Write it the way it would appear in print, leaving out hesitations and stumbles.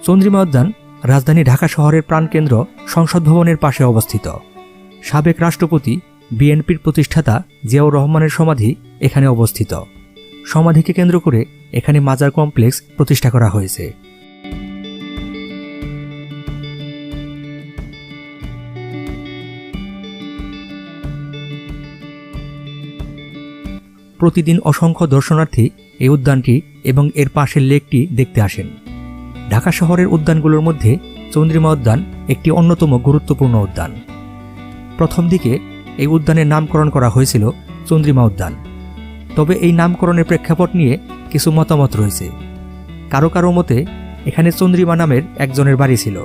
চন্দ্রিমা উদ্যান রাজধানী ঢাকা শহরের প্রাণকেন্দ্র সংসদ ভবনের পাশে অবস্থিত। সাবেক রাষ্ট্রপতি বিএনপির প্রতিষ্ঠাতা জিয়াউর রহমানের সমাধি এখানে অবস্থিত। সমাধিকে কেন্দ্র করে এখানে মাজার কমপ্লেক্স প্রতিষ্ঠা করা হয়েছে। প্রতিদিন অসংখ্য দর্শনার্থী এই উদ্যানটি এবং এর পাশের লেকটি দেখতে আসেন। ঢাকা শহরের উদ্যানগুলোর মধ্যে চন্দ্রিমা উদ্যান একটি অন্যতম গুরুত্বপূর্ণ উদ্যান। প্রথম দিকে এই উদ্যানের নামকরণ করা হয়েছিল চন্দ্রিমা উদ্যান। তবে এই নামকরণের প্রেক্ষাপট নিয়ে কিছু মতামত রয়েছে। কারো কারো মতে এখানে চন্দ্রিমা নামের একজনের বাড়ি ছিল।